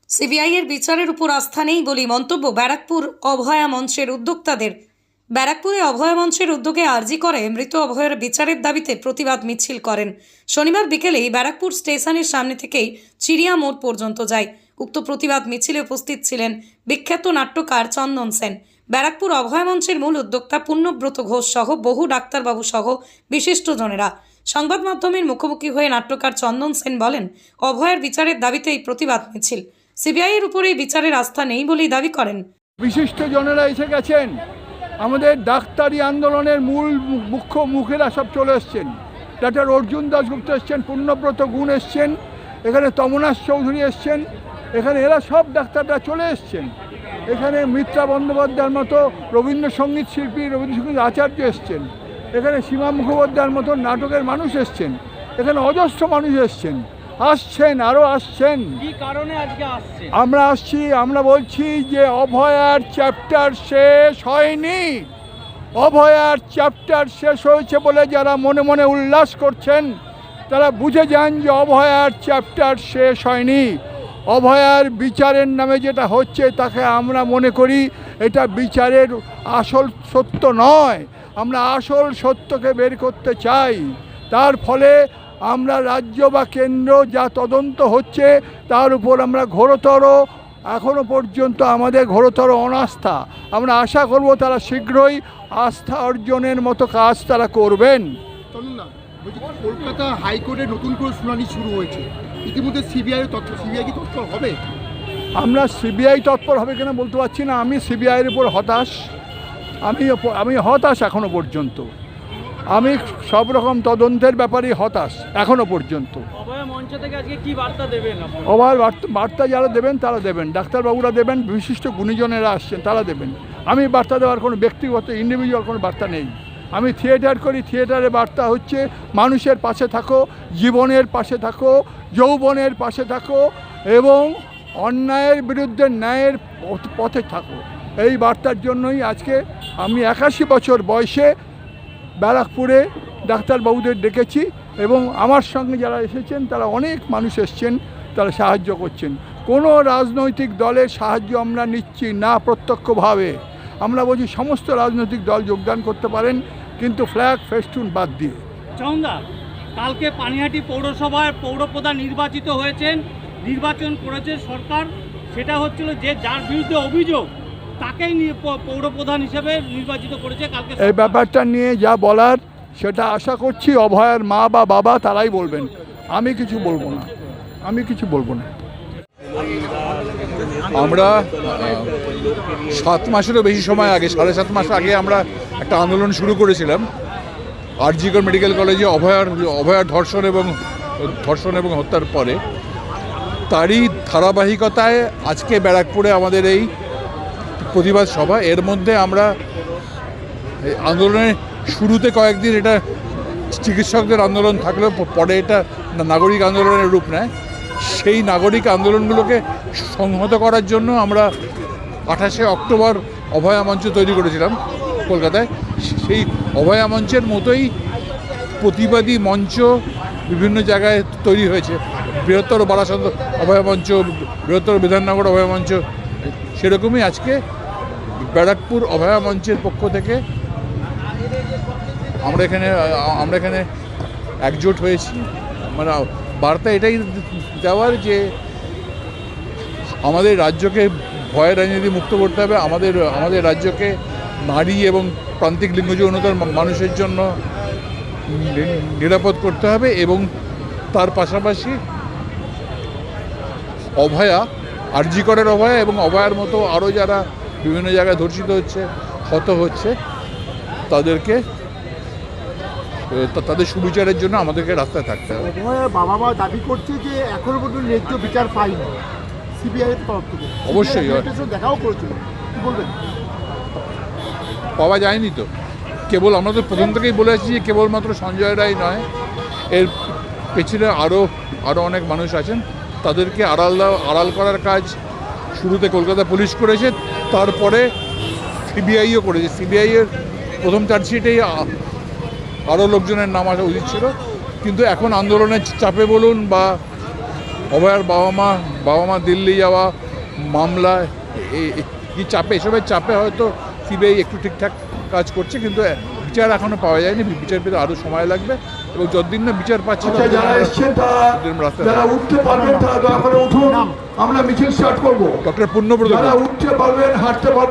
CBI এর বিচারের উপর আস্থা নেই বলে মন্তব্য ব্যারাকপুর অভয়া মঞ্চের উদ্যোক্তাদের। ব্যারাকপুরে অভয়া মঞ্চের উদ্যোগে আরজি করে মৃত অভয়ের বিচারের দাবিতে প্রতিবাদ মিছিল করেন। শনিবার বিকেলেই ব্যারাকপুর স্টেশনের সামনে থেকেই চিড়িয়া মোড় পর্যন্ত যায়। উক্ত প্রতিবাদ মিছিলে উপস্থিত ছিলেন বিখ্যাত নাট্যকার চন্দন সেন, ব্যারাকপুর অভয়া মঞ্চের মূল উদ্যোক্তা পুণ্যব্রত ঘোষ সহ বহু ডাক্তারবাবু সহ বিশিষ্টজনেরা। সংবাদ মাধ্যমের মুখোমুখি হয়ে নাট্যকার চন্দন সেন বলেন, অভয়ার বিচারের দাবিতে এই প্রতিবাদ মিছিল। সিবিআই এর উপরে বিচারের আস্থা নেই বলেই দাবি করেন। বিশিষ্ট জনেরা এসে গেছেন, আমাদের ডাক্তারি আন্দোলনের মূল মুখেরা সব চলে এসছেন। ডাক্তার অর্জুন দাশগুপ্ত এসছেন, পুণ্যব্রত গুণ এসছেন, এখানে তমনাশ চৌধুরী এসছেন, এখানে এরা সব ডাক্তাররা চলে এসছেন। এখানে মিত্রা বন্দ্যোপাধ্যায়ের মতো রবীন্দ্রসঙ্গীত শিল্পী, রবীন্দ্রসঙ্গীত আচার্য এসছেন, এখানে সীমা মুখোপাধ্যায়ের মতো নাটকের মানুষ এসছেন, এখানে অজস্র মানুষ এসছেন, আসছেন, আরও আসছেন। কি কারণে আজকে আসছেন? আমরা আসছি, আমরা বলছি যে অভয়ার চ্যাপ্টার শেষ হয়নি। অভয়ার চ্যাপ্টার শেষ হয়েছে বলে যারা মনে মনে উল্লাস করছেন তারা বুঝে যান যে অভয়ার চ্যাপ্টার শেষ হয়নি। অভয়ার বিচারের নামে যেটা হচ্ছে তাকে আমরা মনে করি এটা বিচারের আসল সত্য নয়। আমরা আসল সত্যকে বের করতে চাই। তার ফলে আমরা রাজ্য বা কেন্দ্র যা তদন্ত হচ্ছে তার উপর আমরা ঘোরতর, এখনও পর্যন্ত আমাদের ঘোরতর অনাস্থা। আমরা আশা করব তারা শীঘ্রই আস্থা অর্জনের মতো কাজ তারা করবেন। কলকাতা হাইকোর্টে নতুন করে শুনানি শুরু হয়েছে, ইতিমধ্যে সিবিআই কি তৎপর হবে? আমরা সিবিআই তৎপর হবে কিনা বলতে পারছি না। আমি সিবিআইয়ের উপর হতাশ, আমি হতাশ এখনও পর্যন্ত। আমি সব রকম তদন্তের ব্যাপারে হতাশ এখনো পর্যন্ত। অভয়া মঞ্চ থেকে আজকে কি বার্তা দেবেন? অভয়ার বার্তা যারা দেবেন তারা দেবেন, ডাক্তারবাবুরা দেবেন, বিশিষ্ট গুণীজনেরা আসছেন তারা দেবেন। আমি বার্তা দেওয়ার কোনো ব্যক্তিগত ইন্ডিভিজুয়াল কোনো বার্তা নেই। আমি থিয়েটার করি, থিয়েটারের বার্তা হচ্ছে মানুষের পাশে থাকো, জীবনের পাশে থাকো, যৌবনের পাশে থাকো এবং অন্যায়ের বিরুদ্ধে ন্যায়ের পথে থাকো। এই বার্তার জন্যই আজকে আমি 81 বছর বয়সে ব্যারাকপুরে ডাক্তারবাবুদের ডেকেছি এবং আমার সঙ্গে যারা এসেছেন তারা অনেক মানুষ এসছেন, তারা সাহায্য করছেন। কোনো রাজনৈতিক দলের সাহায্য আমরা নিচ্ছি না প্রত্যক্ষভাবে। আমরা বলছি সমস্ত রাজনৈতিক দল যোগদান করতে পারেন, কিন্তু ফ্ল্যাগ ফেস্টুন বাদ দিয়ে। চন্দা, কালকে পানিহাটি পৌরসভার পৌরপ্রধান নির্বাচিত হয়েছেন, নির্বাচন করেছে সরকার। সেটা হচ্ছিল যে যার বিরুদ্ধে অভিযোগ তাকেই পৌরপ্রধান হিসেবে নির্বাচিত করেছে কালকে। এই ব্যাপারটা নিয়ে যা বলার সেটা আশা করছি অভয়ার মা বা বাবা তারাই বলবেন। আমি কিছু বলবো না, আমি কিছু বলবো না। আমরা 7 মাসেরও বেশি সময় আগে, 7.5 মাস আগে আমরা একটা আন্দোলন শুরু করেছিলাম আরজি কর মেডিকেল কলেজে অভয়ার ধর্ষণ এবং হত্যার পরে। তারই ধারাবাহিকতায় আজকে ব্যারাকপুরে আমাদের এই প্রতিবাদ সভা। এর মধ্যে আমরা আন্দোলনের শুরুতে কয়েকদিন এটা চিকিৎসকদের আন্দোলন থাকলেও পরে এটা নাগরিক আন্দোলনের রূপ নেয়। সেই নাগরিক আন্দোলনগুলোকে সংহত করার জন্য আমরা 28শে অক্টোবর অভয়া মঞ্চ তৈরি করেছিলাম কলকাতায়। সেই অভয়া মঞ্চের মতোই প্রতিবাদী মঞ্চ বিভিন্ন জায়গায় তৈরি হয়েছে। বৃহত্তর বারাসত অভয়া মঞ্চ, বৃহত্তর বিধাননগর অভয়া মঞ্চ, সেরকমই আজকে ব্যারাকপুর অভয়া মঞ্চের পক্ষ থেকে আমরা এখানে একজোট হয়েছি। মানে বার্তা এটাই দেওয়ার যে আমাদের রাজ্যকে ভয়ের রাজনীতি মুক্ত করতে হবে, আমাদের রাজ্যকে নারী এবং প্রান্তিক লিঙ্গ যৌনতার মানুষের জন্য নিরাপদ করতে হবে এবং তার পাশাপাশি অভয়া, আরজি করের অভয়া এবং অভয়ার মতো আরও যারা বিভিন্ন জায়গায় ধর্ষিত হচ্ছে, হত হচ্ছে, তাদের সুবিচারের জন্য আমাদেরকে রাস্তায় থাকতে হবে। বাবা মা দাবি করছে যে এখনো পর্যন্ত ন্যায্য বিচার পাইনি সিবিআই এর তরফ থেকে। অবশ্যই দেখাও করেছিল, কি বলবেন? পাওয়া যায়নি তো। কেবল আমরা তো প্রথম থেকেই বলে আছি যে কেবলমাত্র সঞ্জয় রায় নয়, এর পেছনে আরও অনেক মানুষ আছেন। তাদেরকে আড়াল করার কাজ শুরুতে কলকাতা পুলিশ করেছে, তারপরে সিবিআইও করেছে। সিবিআইয়ের প্রথম চার্জশিটেই আরও লোকজনের নাম আসা উচিত ছিল, কিন্তু এখন আন্দোলনের চাপে বলুন বা অভয়ার বাবা মা দিল্লি যাওয়া, মামলা, এই চাপে, এসবের চাপে হয়তো সিবিআই একটু ঠিকঠাক কাজ করছে, কিন্তু বিচার এখনও পাওয়া যায়নি। বিচার পেতে আরও সময় লাগবে এবং যতদিন না বিচার পাচ্ছে যারা এসছেন যারা উঠতে পারবেন তারা দয়া করে উঠুন, আমরা মিছিল স্টার্ট করবো। ডক্টর পূর্ণব্রত যারা উঠতে পারবেন, হাঁটতে পারবেন।